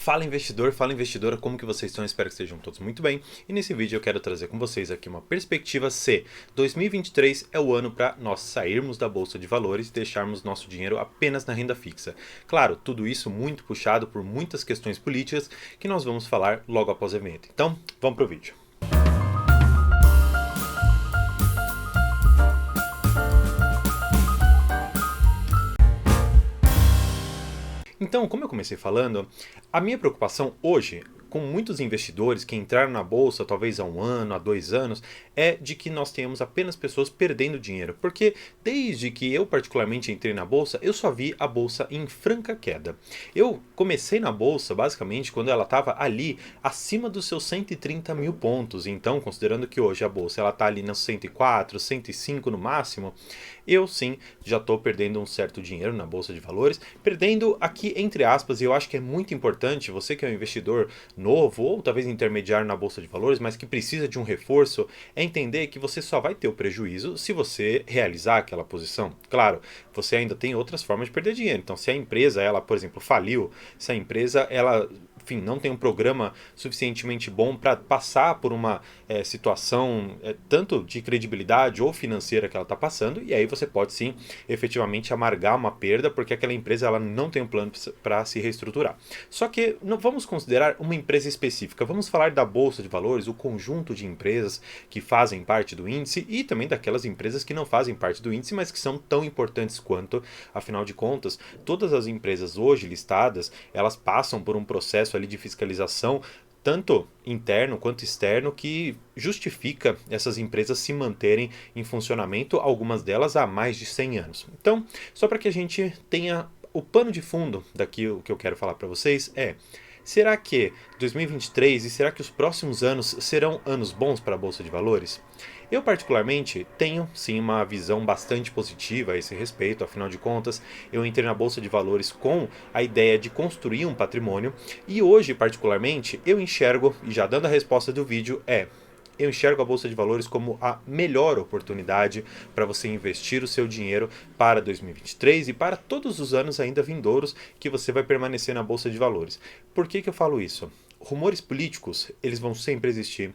Fala investidor, fala investidora, como que vocês estão? Espero que estejam todos muito bem. E nesse vídeo eu quero trazer com vocês aqui uma perspectiva se 2023 é o ano para nós sairmos da bolsa de valores e deixarmos nosso dinheiro apenas na renda fixa. Claro, tudo isso muito puxado por muitas questões políticas que nós vamos falar logo após o evento. Então, vamos para o vídeo. Então, como eu comecei falando, a minha preocupação hoje, com muitos investidores que entraram na bolsa talvez há um ano, há 2 anos, é de que nós tenhamos apenas pessoas perdendo dinheiro. Porque desde que eu particularmente entrei na bolsa, eu só vi a bolsa em franca queda. Eu comecei na bolsa basicamente quando ela estava ali acima dos seus 130 mil pontos. Então, considerando que hoje a bolsa está ali nos 104, 105 no máximo, eu sim já estou perdendo um certo dinheiro na bolsa de valores. Perdendo aqui entre aspas, e eu acho que é muito importante, você que é um investidor novo ou talvez intermediário na bolsa de valores, mas que precisa de um reforço, é entender que você só vai ter o prejuízo se você realizar aquela posição. Claro, você ainda tem outras formas de perder dinheiro. Então, se a empresa, ela, por exemplo, faliu, se a empresa, ela, enfim, não tem um programa suficientemente bom para passar por uma situação tanto de credibilidade ou financeira que ela está passando, e aí você pode sim, efetivamente, amargar uma perda, porque aquela empresa ela não tem um plano para se reestruturar. Só que não vamos considerar uma empresa específica, vamos falar da bolsa de valores, o conjunto de empresas que fazem parte do índice e também daquelas empresas que não fazem parte do índice, mas que são tão importantes quanto. Afinal de contas, todas as empresas hoje listadas, elas passam por um processo ali de fiscalização tanto interno quanto externo, que justifica essas empresas se manterem em funcionamento, algumas delas há mais de 100 anos. Então, só para que a gente tenha o pano de fundo daqui, o que eu quero falar para vocês é: será que 2023 e será que os próximos anos serão anos bons para a Bolsa de Valores? Eu particularmente tenho sim uma visão bastante positiva a esse respeito, afinal de contas eu entrei na Bolsa de Valores com a ideia de construir um patrimônio e hoje particularmente eu enxergo, e já dando a resposta do vídeo, eu enxergo a Bolsa de Valores como a melhor oportunidade para você investir o seu dinheiro para 2023 e para todos os anos ainda vindouros que você vai permanecer na Bolsa de Valores. Por que eu falo isso? Rumores políticos, eles vão sempre existir.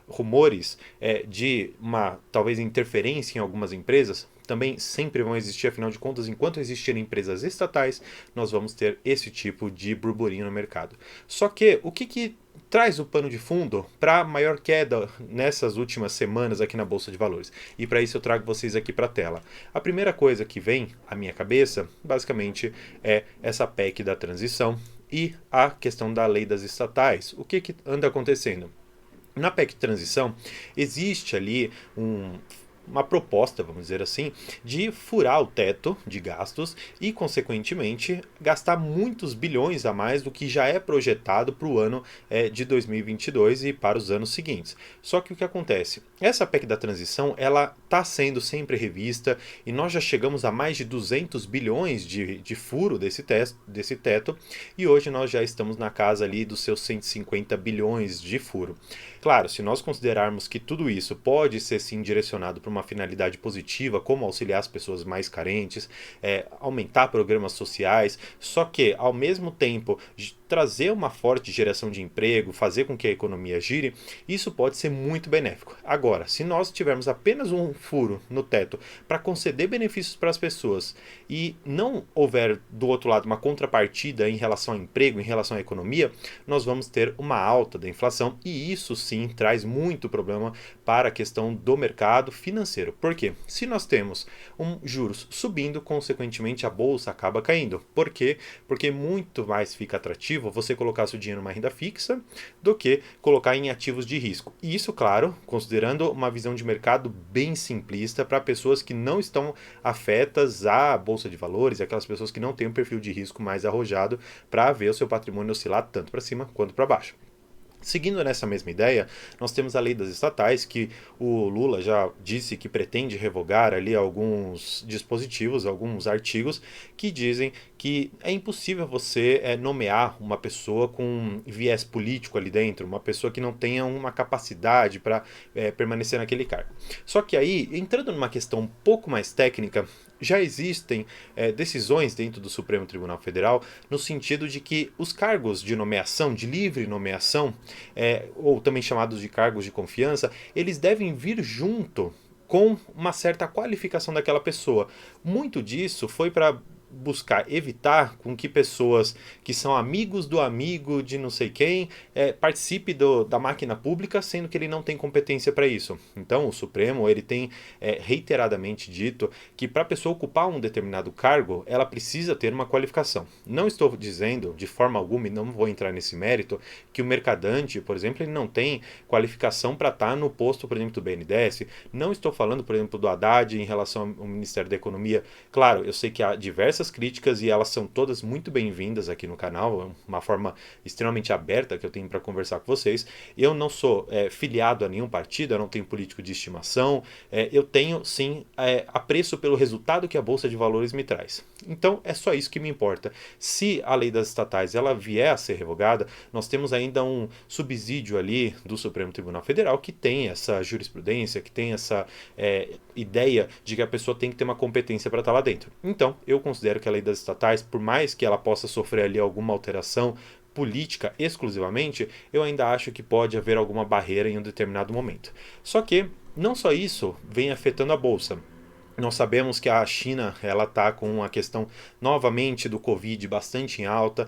Rumores de uma talvez interferência em algumas empresas também sempre vão existir, afinal de contas, enquanto existirem empresas estatais, nós vamos ter esse tipo de burburinho no mercado. Só que o que traz o pano de fundo para a maior queda nessas últimas semanas aqui na Bolsa de Valores? E para isso eu trago vocês aqui para a tela. A primeira coisa que vem à minha cabeça, basicamente, é essa PEC da transição e a questão da lei das estatais. O que anda acontecendo? Na PEC de transição, existe ali uma proposta, vamos dizer assim, de furar o teto de gastos e, consequentemente, gastar muitos bilhões a mais do que já é projetado para o ano de 2022 e para os anos seguintes. Só que o que acontece? Essa PEC da transição, ela está sendo sempre revista e nós já chegamos a mais de 200 bilhões de furo desse teto e hoje nós já estamos na casa ali dos seus 150 bilhões de furo. Claro, se nós considerarmos que tudo isso pode ser sim direcionado para uma finalidade positiva, como auxiliar as pessoas mais carentes, aumentar programas sociais, só que ao mesmo tempo trazer uma forte geração de emprego, fazer com que a economia gire, isso pode ser muito benéfico. Agora, se nós tivermos apenas um furo no teto para conceder benefícios para as pessoas e não houver do outro lado uma contrapartida em relação ao emprego, em relação à economia, nós vamos ter uma alta da inflação e isso sim traz muito problema para a questão do mercado financeiro. Por quê? Se nós temos juros subindo, consequentemente a bolsa acaba caindo. Por quê? Porque muito mais fica atrativo você colocar seu dinheiro numa renda fixa do que colocar em ativos de risco. E isso, claro, considerando uma visão de mercado bem simplista para pessoas que não estão afetas à bolsa de valores, aquelas pessoas que não têm um perfil de risco mais arrojado para ver o seu patrimônio oscilar tanto para cima quanto para baixo. Seguindo nessa mesma ideia, nós temos a lei das estatais, que o Lula já disse que pretende revogar ali alguns dispositivos, alguns artigos que dizem que é impossível você nomear uma pessoa com viés político ali dentro, uma pessoa que não tenha uma capacidade para permanecer naquele cargo. Só que aí, entrando numa questão um pouco mais técnica, já existem decisões dentro do Supremo Tribunal Federal no sentido de que os cargos de nomeação, de livre nomeação, ou também chamados de cargos de confiança, eles devem vir junto com uma certa qualificação daquela pessoa. Muito disso foi para buscar evitar com que pessoas que são amigos do amigo de não sei quem participe da máquina pública, sendo que ele não tem competência para isso. Então o Supremo ele tem reiteradamente dito que para a pessoa ocupar um determinado cargo, ela precisa ter uma qualificação. Não estou dizendo de forma alguma, e não vou entrar nesse mérito, que o mercadante, por exemplo, ele não tem qualificação para estar no posto, por exemplo, do BNDES. Não estou falando, por exemplo, do Haddad em relação ao Ministério da Economia. Claro, eu sei que há diversas críticas e elas são todas muito bem-vindas aqui no canal, é uma forma extremamente aberta que eu tenho para conversar com vocês. Eu não sou filiado a nenhum partido, eu não tenho político de estimação, eu tenho sim apreço pelo resultado que a Bolsa de Valores me traz. Então é só isso que me importa. Se a lei das estatais ela vier a ser revogada, nós temos ainda um subsídio ali do Supremo Tribunal Federal que tem essa jurisprudência, que tem essa ideia de que a pessoa tem que ter uma competência para estar lá dentro. Então eu considero que a lei das estatais, por mais que ela possa sofrer ali alguma alteração política exclusivamente, eu ainda acho que pode haver alguma barreira em um determinado momento. Só que não só isso vem afetando a Bolsa. Nós sabemos que a China ela está com a questão novamente do Covid bastante em alta.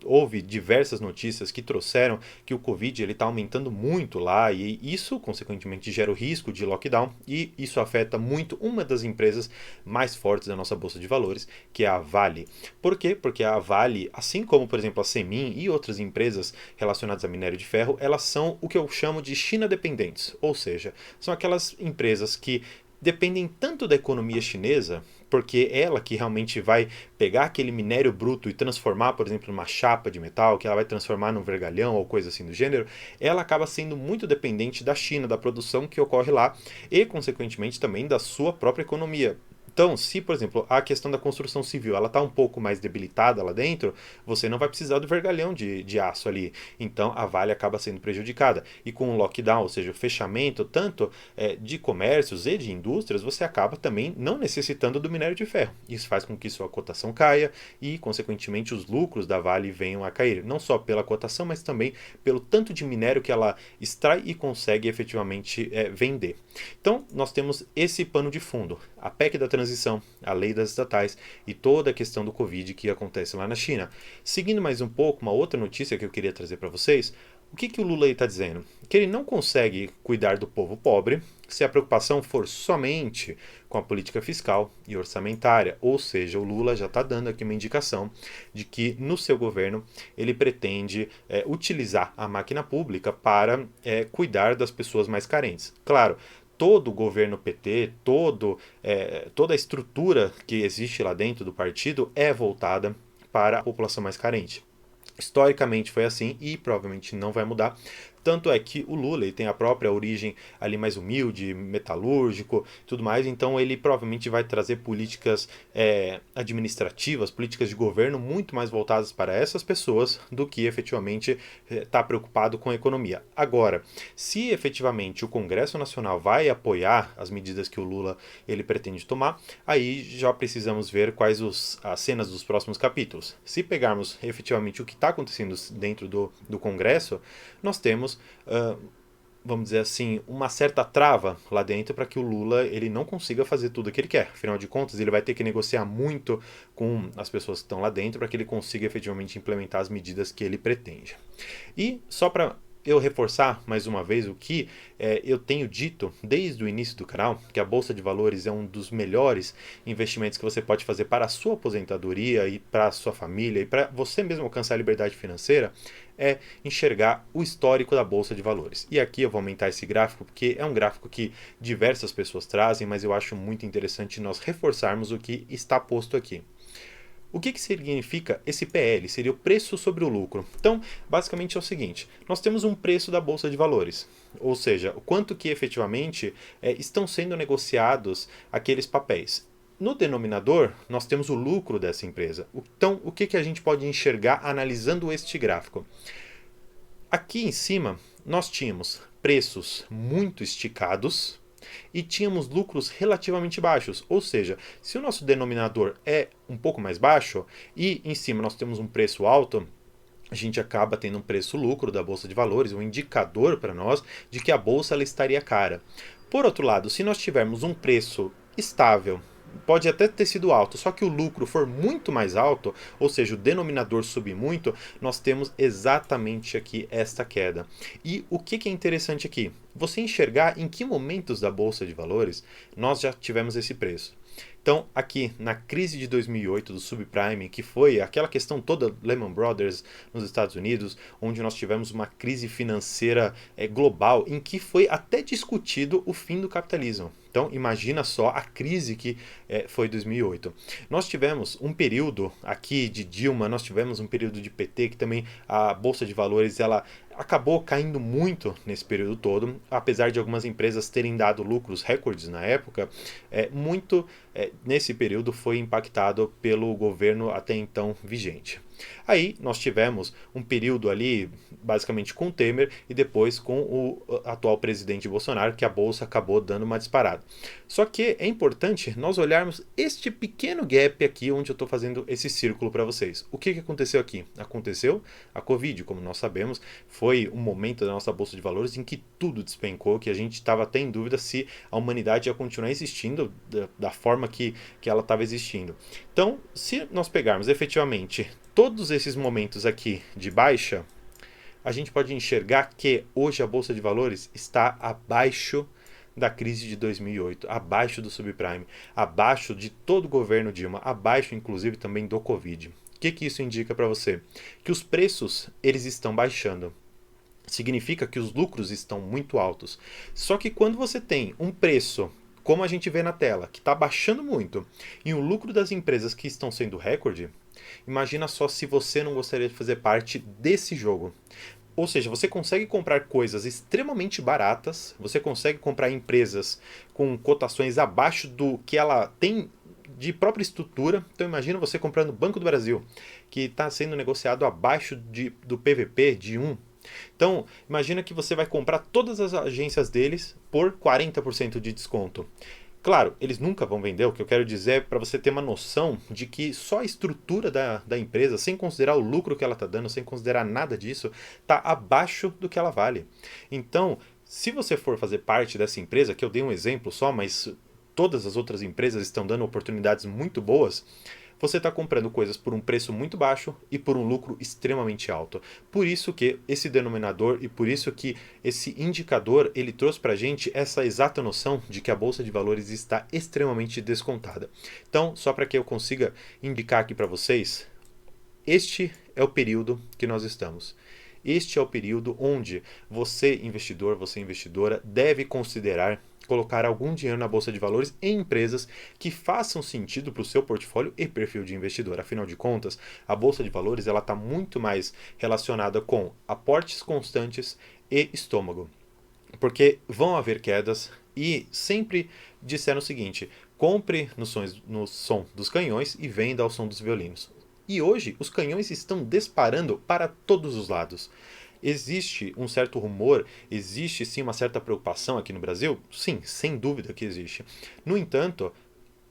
Houve diversas notícias que trouxeram que o Covid está aumentando muito lá e isso, consequentemente, gera o risco de lockdown e isso afeta muito uma das empresas mais fortes da nossa Bolsa de Valores, que é a Vale. Por quê? Porque a Vale, assim como, por exemplo, a Semin e outras empresas relacionadas a minério de ferro, elas são o que eu chamo de China dependentes, ou seja, são aquelas empresas que dependem tanto da economia chinesa, porque ela que realmente vai pegar aquele minério bruto e transformar, por exemplo, numa chapa de metal, que ela vai transformar num vergalhão ou coisa assim do gênero, ela acaba sendo muito dependente da China, da produção que ocorre lá e, consequentemente, também da sua própria economia. Então, se, por exemplo, a questão da construção civil ela está um pouco mais debilitada lá dentro, você não vai precisar do vergalhão de aço ali. Então, a Vale acaba sendo prejudicada. E com o lockdown, ou seja, o fechamento tanto de comércios e de indústrias, você acaba também não necessitando do minério de ferro. Isso faz com que sua cotação caia e, consequentemente, os lucros da Vale venham a cair. Não só pela cotação, mas também pelo tanto de minério que ela extrai e consegue efetivamente vender. Então, nós temos esse pano de fundo. A PEC da transição, a lei das estatais e toda a questão do Covid que acontece lá na China. Seguindo mais um pouco, uma outra notícia que eu queria trazer para vocês, o que o Lula está dizendo? Que ele não consegue cuidar do povo pobre se a preocupação for somente com a política fiscal e orçamentária. Ou seja, o Lula já está dando aqui uma indicação de que no seu governo ele pretende utilizar a máquina pública para cuidar das pessoas mais carentes. Claro, todo o governo PT, toda a estrutura que existe lá dentro do partido é voltada para a população mais carente. Historicamente foi assim e provavelmente não vai mudar. Tanto é que o Lula ele tem a própria origem ali mais humilde, metalúrgico, tudo mais, então ele provavelmente vai trazer políticas administrativas, políticas de governo muito mais voltadas para essas pessoas do que efetivamente estar preocupado com a economia. Agora, se efetivamente o Congresso Nacional vai apoiar as medidas que o Lula ele pretende tomar, aí já precisamos ver quais as cenas dos próximos capítulos. Se pegarmos efetivamente o que está acontecendo dentro do Congresso, nós temos vamos dizer assim, uma certa trava lá dentro para que o Lula ele não consiga fazer tudo o que ele quer. Afinal de contas, ele vai ter que negociar muito com as pessoas que estão lá dentro para que ele consiga efetivamente implementar as medidas que ele pretende. E só para eu reforçar mais uma vez o que eu tenho dito desde o início do canal, que a Bolsa de Valores é um dos melhores investimentos que você pode fazer para a sua aposentadoria e para a sua família e para você mesmo alcançar a liberdade financeira, é enxergar o histórico da Bolsa de Valores. E aqui eu vou aumentar esse gráfico porque é um gráfico que diversas pessoas trazem, mas eu acho muito interessante nós reforçarmos o que está posto aqui. O que significa esse PL? Seria o preço sobre o lucro. Então, basicamente é o seguinte, nós temos um preço da Bolsa de Valores, ou seja, o quanto que efetivamente estão sendo negociados aqueles papéis. No denominador, nós temos o lucro dessa empresa. Então, o que a gente pode enxergar analisando este gráfico? Aqui em cima, nós tínhamos preços muito esticados, e tínhamos lucros relativamente baixos. Ou seja, se o nosso denominador é um pouco mais baixo e em cima nós temos um preço alto, a gente acaba tendo um preço-lucro da Bolsa de Valores, um indicador para nós de que a Bolsa ela estaria cara. Por outro lado, se nós tivermos um preço estável, pode até ter sido alto, só que o lucro for muito mais alto, ou seja, o denominador subir muito, nós temos exatamente aqui esta queda. E o que é interessante aqui? Você enxergar em que momentos da Bolsa de Valores nós já tivemos esse preço. Então, aqui na crise de 2008 do subprime, que foi aquela questão toda Lehman Brothers nos Estados Unidos, onde nós tivemos uma crise financeira global, em que foi até discutido o fim do capitalismo. Então, imagina só a crise que foi 2008. Nós tivemos um período aqui de Dilma, nós tivemos um período de PT, que também a Bolsa de Valores ela acabou caindo muito nesse período todo, apesar de algumas empresas terem dado lucros recordes na época, nesse período foi impactado pelo governo até então vigente. Aí nós tivemos um período ali, basicamente com o Temer e depois com o atual presidente Bolsonaro, que a Bolsa acabou dando uma disparada. Só que é importante nós olharmos este pequeno gap aqui onde eu estou fazendo esse círculo para vocês. O que aconteceu aqui? Aconteceu a Covid, como nós sabemos, foi um momento da nossa Bolsa de Valores em que tudo despencou, que a gente estava até em dúvida se a humanidade ia continuar existindo da forma que ela estava existindo. Então, se nós pegarmos efetivamente todos esses momentos aqui de baixa, a gente pode enxergar que hoje a Bolsa de Valores está abaixo da crise de 2008, abaixo do subprime, abaixo de todo o governo Dilma, abaixo inclusive também do Covid. O que isso indica para você? Que os preços eles estão baixando. Significa que os lucros estão muito altos. Só que quando você tem um preço, como a gente vê na tela, que está baixando muito, e o lucro das empresas que estão sendo recorde, imagina só se você não gostaria de fazer parte desse jogo. Ou seja, você consegue comprar coisas extremamente baratas, você consegue comprar empresas com cotações abaixo do que ela tem de própria estrutura. Então imagina você comprando o Banco do Brasil, que está sendo negociado abaixo do PVP de 1. Então, imagina que você vai comprar todas as agências deles por 40% de desconto. Claro, eles nunca vão vender, o que eu quero dizer é para você ter uma noção de que só a estrutura da empresa, sem considerar o lucro que ela está dando, sem considerar nada disso, está abaixo do que ela vale. Então, se você for fazer parte dessa empresa, que eu dei um exemplo só, mas todas as outras empresas estão dando oportunidades muito boas, você está comprando coisas por um preço muito baixo e por um lucro extremamente alto. Por isso que esse denominador e por isso que esse indicador ele trouxe para a gente essa exata noção de que a Bolsa de Valores está extremamente descontada. Então, só para que eu consiga indicar aqui para vocês, este é o período que nós estamos. Este é o período onde você, investidor, você, investidora, deve considerar colocar algum dinheiro na Bolsa de Valores em empresas que façam sentido para o seu portfólio e perfil de investidor. Afinal de contas, a Bolsa de Valores está muito mais relacionada com aportes constantes e estômago. Porque vão haver quedas e sempre disseram o seguinte: compre no som dos canhões e venda ao som dos violinos. E hoje os canhões estão disparando para todos os lados. Existe um certo rumor, existe sim uma certa preocupação aqui no Brasil? Sim, sem dúvida que existe. No entanto,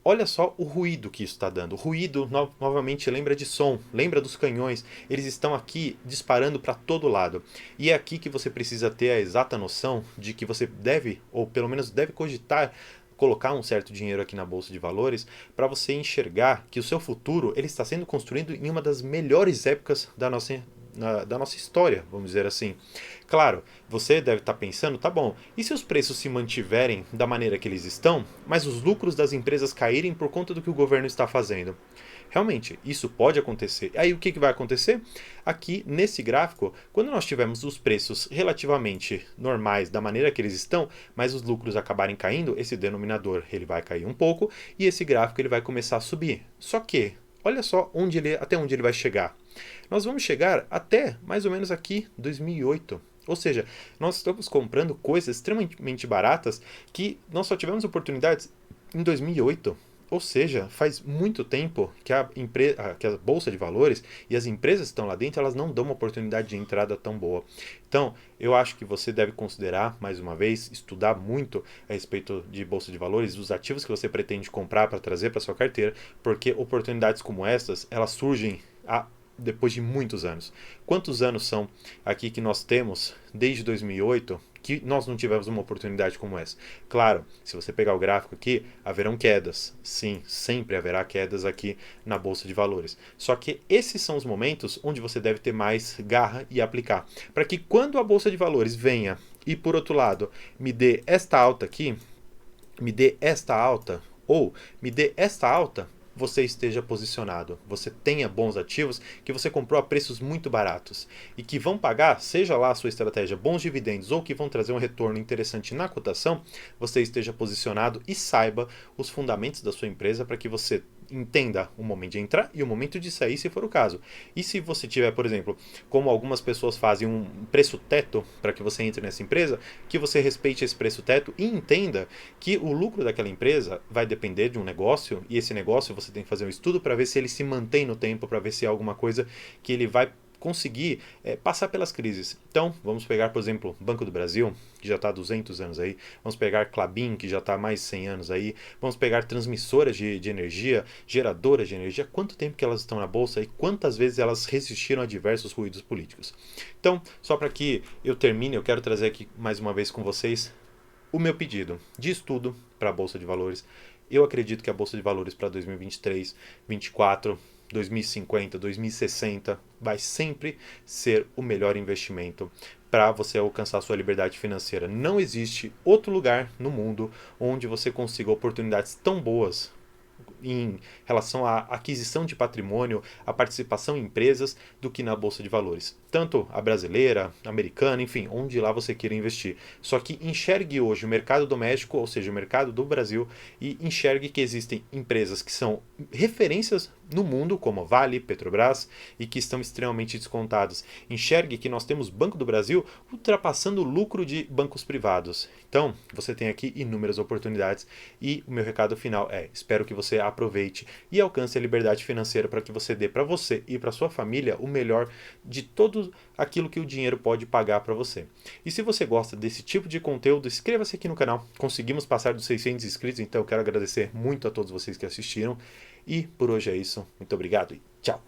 olha só o ruído que isso está dando. O ruído, novamente, lembra de som, lembra dos canhões. Eles estão aqui disparando para todo lado. E é aqui que você precisa ter a exata noção de que você deve, ou pelo menos deve cogitar, colocar um certo dinheiro aqui na Bolsa de Valores para você enxergar que o seu futuro ele está sendo construído em uma das melhores épocas da nossa história, vamos dizer assim. Claro, você deve estar pensando, tá bom, e se os preços se mantiverem da maneira que eles estão, mas os lucros das empresas caírem por conta do que o governo está fazendo? Realmente, isso pode acontecer. Aí o que vai acontecer? Aqui nesse gráfico, quando nós tivermos os preços relativamente normais da maneira que eles estão, mas os lucros acabarem caindo, esse denominador ele vai cair um pouco e esse gráfico ele vai começar a subir. Só que, olha só até onde ele vai chegar. Nós vamos chegar até mais ou menos aqui 2008. Ou seja, nós estamos comprando coisas extremamente baratas que nós só tivemos oportunidades em 2008. Ou seja, faz muito tempo que que a Bolsa de Valores e as empresas que estão lá dentro, elas não dão uma oportunidade de entrada tão boa. Então, eu acho que você deve considerar, mais uma vez, estudar muito a respeito de Bolsa de Valores, dos ativos que você pretende comprar para trazer para sua carteira, porque oportunidades como essas, elas surgem depois de muitos anos. Quantos anos são aqui que nós temos, desde 2008, que nós não tivemos uma oportunidade como essa? Claro, se você pegar o gráfico aqui, haverão quedas. Sim, sempre haverá quedas aqui na Bolsa de Valores. Só que esses são os momentos onde você deve ter mais garra e aplicar. Para que quando a Bolsa de Valores venha e, por outro lado, me dê esta alta aqui, me dê esta alta, ou me dê esta alta, você esteja posicionado, você tenha bons ativos que você comprou a preços muito baratos e que vão pagar, seja lá a sua estratégia, bons dividendos ou que vão trazer um retorno interessante na cotação, você esteja posicionado e saiba os fundamentos da sua empresa para que você entenda o momento de entrar e o momento de sair, se for o caso. E se você tiver, por exemplo, como algumas pessoas fazem, um preço teto para que você entre nessa empresa, que você respeite esse preço teto e entenda que o lucro daquela empresa vai depender de um negócio, e esse negócio você tem que fazer um estudo para ver se ele se mantém no tempo, para ver se é alguma coisa que ele vai conseguir passar pelas crises. Então, vamos pegar, por exemplo, Banco do Brasil, que já está há 200 anos aí, vamos pegar Klabin, que já está há mais de 100 anos aí, vamos pegar transmissoras de energia, geradoras de energia, quanto tempo que elas estão na Bolsa e quantas vezes elas resistiram a diversos ruídos políticos. Então, só para que eu termine, eu quero trazer aqui mais uma vez com vocês o meu pedido de estudo para a Bolsa de Valores. Eu acredito que a Bolsa de Valores para 2023, 2024, 2050, 2060 vai sempre ser o melhor investimento para você alcançar a sua liberdade financeira. Não existe outro lugar no mundo onde você consiga oportunidades tão boas em relação à aquisição de patrimônio, à participação em empresas, do que na Bolsa de Valores. Tanto a brasileira, a americana, enfim, onde lá você queira investir. Só que enxergue hoje o mercado doméstico, ou seja, o mercado do Brasil, e enxergue que existem empresas que são referências no mundo, como Vale, Petrobras, e que estão extremamente descontadas. Enxergue que nós temos Banco do Brasil ultrapassando o lucro de bancos privados. Então, você tem aqui inúmeras oportunidades e o meu recado final é: espero que você aproveite e alcance a liberdade financeira para que você dê para você e para sua família o melhor de tudo aquilo que o dinheiro pode pagar para você. E se você gosta desse tipo de conteúdo, inscreva-se aqui no canal. Conseguimos passar dos 600 inscritos, então eu quero agradecer muito a todos vocês que assistiram. E por hoje é isso. Muito obrigado e tchau!